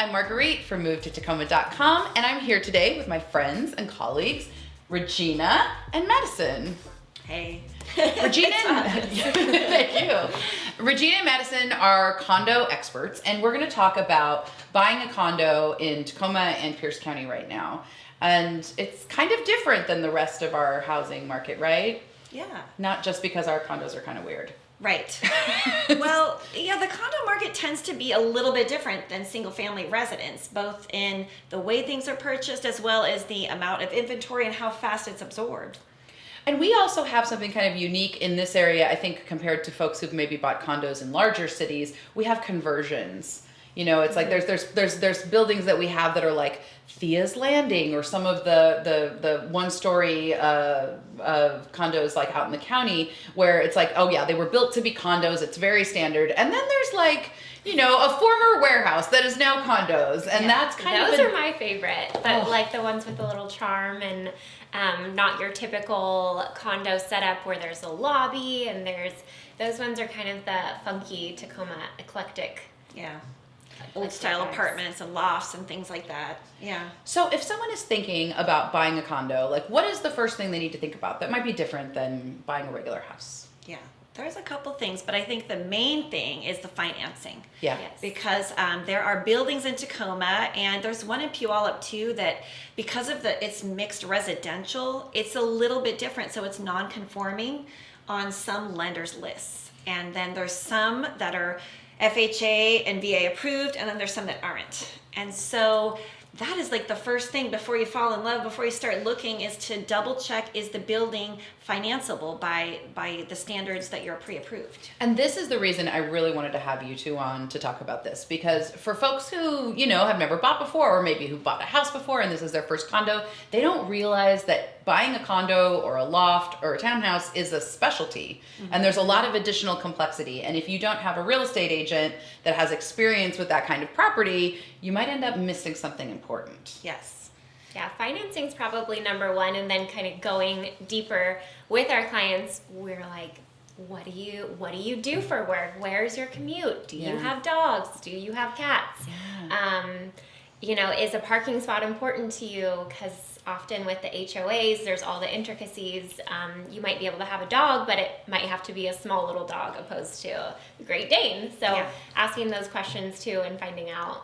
I'm Marguerite from MoveToTacoma.com, and I'm here today with my friends and colleagues, Regina and Madison. Hey. Regina and Thank you. Regina and Madison are condo experts, and we're going to talk about buying a condo in Tacoma and Pierce County right now. And it's kind of different than the rest of our housing market, right? Yeah. Not just because our condos are kind of weird. Right. Well, yeah, the condo market tends to be a little bit different than single family residence, both in the way things are purchased as well as the amount of inventory and how fast it's absorbed. And we also have something kind of unique in this area, I think, compared to folks who've maybe bought condos in larger cities. We have conversions. You know, it's like there's buildings that we have that are like Thea's Landing, or some of the one-story condos like out in the county where it's like, oh yeah, they were built to be condos. It's very standard. And then there's like, you know, a former warehouse that is now condos, and that's kind of those are my favorite. But like the ones with the little charm and not your typical condo setup where there's a lobby and those ones are kind of the funky Tacoma eclectic. Yeah. Old style apartments and lofts and things like that. Yeah. So if someone is thinking about buying a condo, like what is the first thing they need to think about that might be different than buying a regular house? Yeah. There's a couple things, but I think the main thing is the financing. Yeah. Yes. Because there are buildings in Tacoma, and there's one in Puyallup too that, because of it's mixed residential, it's a little bit different. So it's non-conforming on some lenders' lists, and then there's some that are FHA and VA approved, and then there's some that aren't. And so that is like the first thing before you fall in love, before you start looking, is to double check, is the building financeable by the standards that you're pre-approved. And this is the reason I really wanted to have you two on to talk about this, because for folks who, you know, have never bought before, or maybe who bought a house before and this is their first condo, they don't realize that buying a condo or a loft or a townhouse is a specialty. Mm-hmm. And there's a lot of additional complexity. And if you don't have a real estate agent that has experience with that kind of property, you might end up missing something important. Yes. Yeah, financing's probably number one, and then kind of going deeper with our clients, we're like, what do you do for work? Where's your commute? Do you have dogs? Do you have cats? Yeah. You know, is a parking spot important to you? Because often with the HOAs, there's all the intricacies. You might be able to have a dog, but it might have to be a small little dog opposed to a Great Dane. So asking those questions too and finding out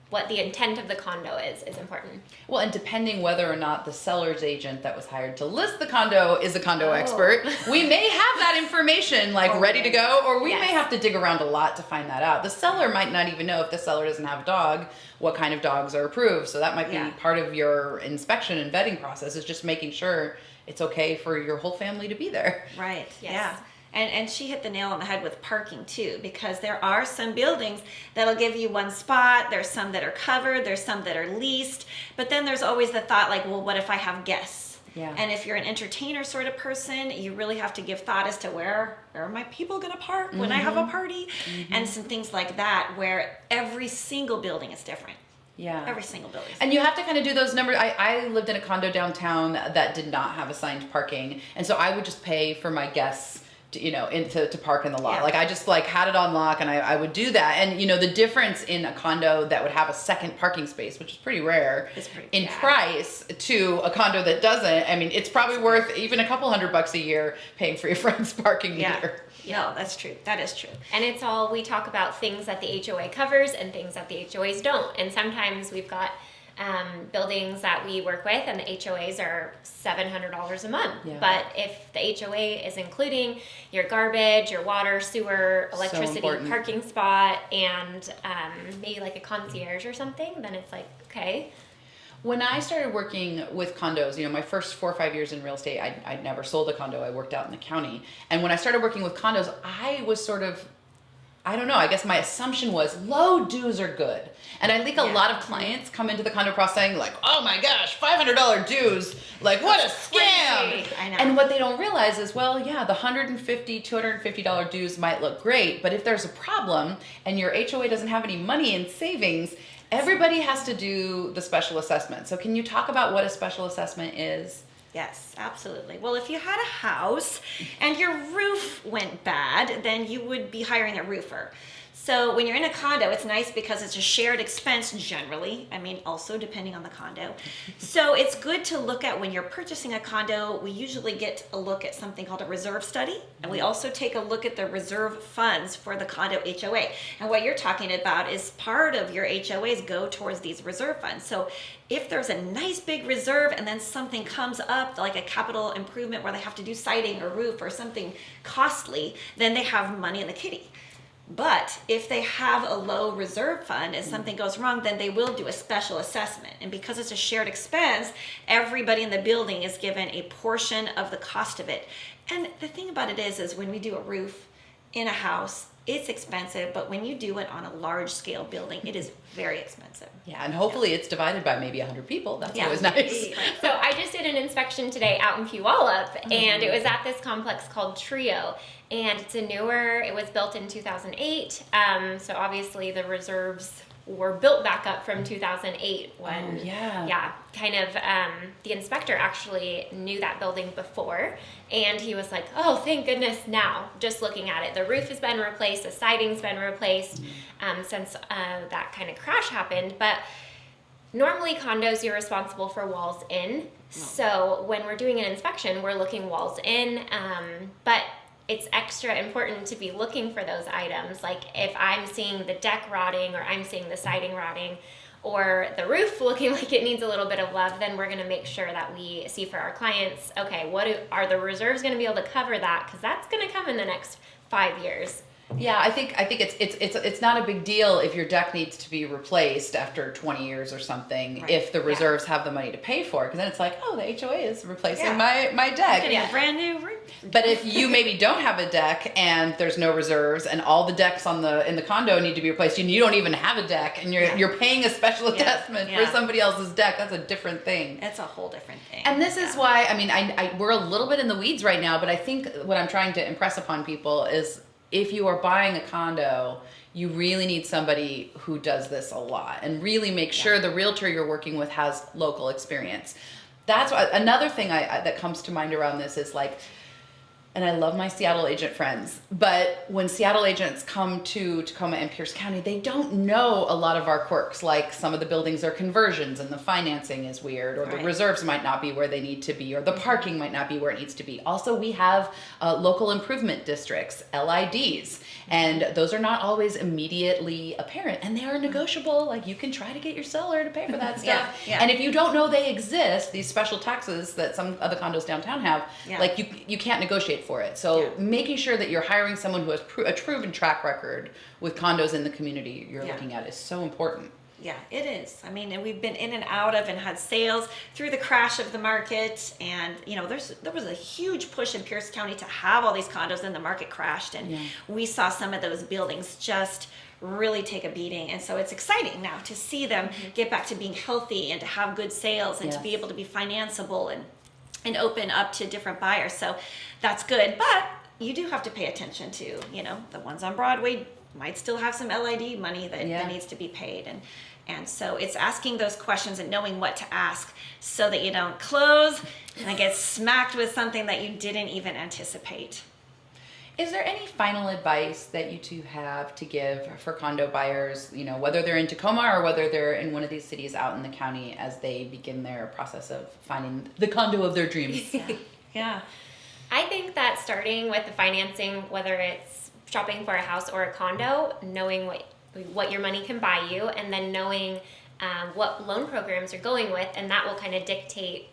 what the intent of the condo is important. Well, and depending whether or not the seller's agent that was hired to list the condo is a condo expert, we may have that information like ready to go, or we may have to dig around a lot to find that out. The seller might not even know, if the seller doesn't have a dog, what kind of dogs are approved. So that might be part of your inspection and vetting process, is just making sure it's okay for your whole family to be there. Right. Yes. Yeah. And she hit the nail on the head with parking too, because there are some buildings that'll give you one spot. There's some that are covered. There's some that are leased. But then there's always the thought like, well, what if I have guests? Yeah. And if you're an entertainer sort of person, you really have to give thought as to where are my people going to park when I have a party? And some things like that, where every single building is different. Yeah. Every single building. And you have to kind of do those numbers. I lived in a condo downtown that did not have assigned parking. And so I would just pay for my guests to park in the lot. Like I just like had it on lock, and I would do that. And you know, the difference in a condo that would have a second parking space, which is pretty rare, in price, to a condo that doesn't, I mean, it's probably worth even a couple $100 a year paying for your friend's parking meter. No, that's true. That is true. And it's all, we talk about things that the HOA covers and things that the HOAs don't. And sometimes we've got buildings that we work with, and the HOAs are $700 a month. Yeah. But if the HOA is including your garbage, your water, sewer, electricity, parking spot, and maybe like a concierge or something, then it's like, okay. When I started working with condos, you know, my first 4 or 5 years in real estate, I'd never sold a condo. I worked out in the county. And when I started working with condos, I was sort of, I don't know, I guess my assumption was low dues are good. And I think a lot of clients come into the condo process saying like, oh my gosh, $500 dues, like what a scam. I know. And what they don't realize is, well, yeah, the $150, $250 dues might look great, but if there's a problem and your HOA doesn't have any money in savings, everybody has to do the special assessment. So can you talk about what a special assessment is? Yes, absolutely. Well, if you had a house and your roof went bad, then you would be hiring a roofer. So when you're in a condo, it's nice because it's a shared expense generally. I mean, also depending on the condo. So it's good to look at when you're purchasing a condo. We usually get a look at something called a reserve study. And we also take a look at the reserve funds for the condo HOA. And what you're talking about is part of your HOAs go towards these reserve funds. So if there's a nice big reserve and then something comes up like a capital improvement where they have to do siding or roof or something costly, then they have money in the kitty. But if they have a low reserve fund and something goes wrong, then they will do a special assessment. And because it's a shared expense, everybody in the building is given a portion of the cost of it. And the thing about it is when we do a roof in a house, it's expensive, but when you do it on a large scale building, it is very expensive. Yeah, and hopefully it's divided by maybe 100 people. That's always nice. So I just did an inspection today out in Puyallup, and it was at this complex called Trio. And it's it was built in 2008. So obviously the reserves were built back up from 2008 when, the inspector actually knew that building before. And he was like, oh, thank goodness now, just looking at it. The roof has been replaced, the siding's been replaced since that kind of crash happened. But normally condos, you're responsible for walls in. So when we're doing an inspection, we're looking walls in. But it's extra important to be looking for those items. Like if I'm seeing the deck rotting or I'm seeing the siding rotting or the roof looking like it needs a little bit of love, then we're gonna make sure that we see for our clients, okay, are the reserves gonna be able to cover that? Because that's gonna come in the next 5 years. Yeah, I think it's not a big deal if your deck needs to be replaced after 20 years or something, if the reserves have the money to pay for it, because then it's like, oh, the HOA is replacing my deck. Getting a brand new roof. But if you maybe don't have a deck and there's no reserves and all the decks in the condo need to be replaced and you don't even have a deck and you're paying a special assessment for somebody else's deck, that's a different thing. It's a whole different thing. And this is why, I mean, we're a little bit in the weeds right now, but I think what I'm trying to impress upon people is if you are buying a condo, you really need somebody who does this a lot and really make sure the realtor you're working with has local experience. That's another thing that comes to mind around this is like, and I love my Seattle agent friends, but when Seattle agents come to Tacoma and Pierce County, they don't know a lot of our quirks, like some of the buildings are conversions and the financing is weird, or the reserves might not be where they need to be, or the parking might not be where it needs to be. Also, we have local improvement districts, LIDs, and those are not always immediately apparent, and they are negotiable. Like you can try to get your seller to pay for that stuff. And if you don't know they exist, these special taxes that some other condos downtown have, like you can't negotiate for it. So making sure that you're hiring someone who has a proven track record with condos in the community you're looking at is so important. Yeah, it is. I mean, and we've been in and out of and had sales through the crash of the market. And, you know, there was a huge push in Pierce County to have all these condos, and the market crashed. And we saw some of those buildings just really take a beating. And so it's exciting now to see them get back to being healthy and to have good sales and to be able to be financeable and open up to different buyers. So that's good. But you do have to pay attention to, you know, the ones on Broadway might still have some LID money that needs to be paid. And so it's asking those questions and knowing what to ask so that you don't close and then get smacked with something that you didn't even anticipate. Is there any final advice that you two have to give for condo buyers, you know, whether they're in Tacoma or whether they're in one of these cities out in the county as they begin their process of finding the condo of their dreams? Yeah. I think that starting with the financing, whether it's shopping for a house or a condo, knowing what your money can buy you, and then knowing what loan programs you're going with, and that will kind of dictate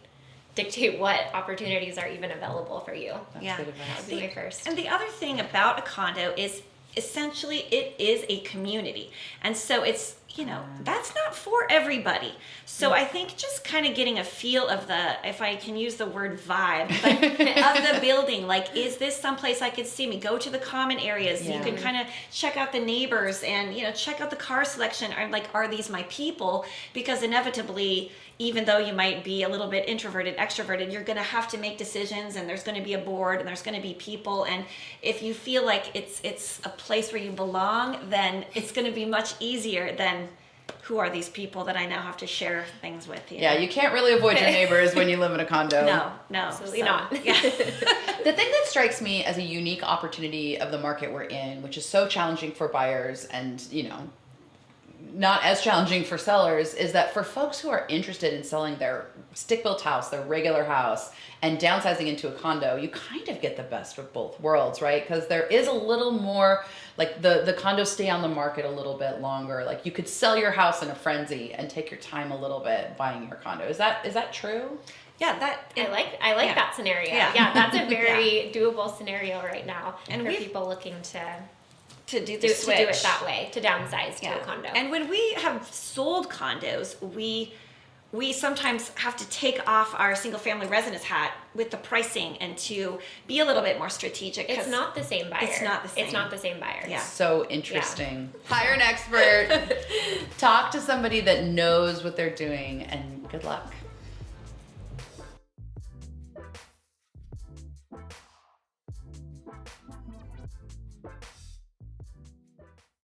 what opportunities are even available for you. That's good advice. That would be my first. And the other thing about a condo is essentially it is a community. And so it's, you know, that's not for everybody. So I think just kind of getting a feel of if I can use the word vibe, but of the building, like, is this someplace I could see me? Go to the common areas. You can kind of check out the neighbors and, you know, check out the car selection. Are these my people? Because inevitably, even though you might be a little bit introverted, extroverted, you're going to have to make decisions, and there's going to be a board, and there's going to be people. And if you feel like it's a place where you belong, then it's going to be much easier than who are these people that I now have to share things with? Yeah, you can't really avoid your neighbors when you live in a condo. No, Absolutely not. Yeah. The thing that strikes me as a unique opportunity of the market we're in, which is so challenging for buyers and, not as challenging for sellers, is that for folks who are interested in selling their stick-built house, their regular house, and downsizing into a condo, you kind of get the best of both worlds, right? Because there is a little more, like the condos stay on the market a little bit longer. Like you could sell your house in a frenzy and take your time a little bit buying your condo. Is that true? Yeah, I like that scenario. Yeah, that's a very doable scenario right now, and for people looking to do it that way, to downsize to a condo. And when we have sold condos, we sometimes have to take off our single family residence hat with the pricing and to be a little bit more strategic. It's not the same buyer. It's not the same buyer. Yeah. So interesting. Yeah. Hire an expert. Talk to somebody that knows what they're doing, and good luck.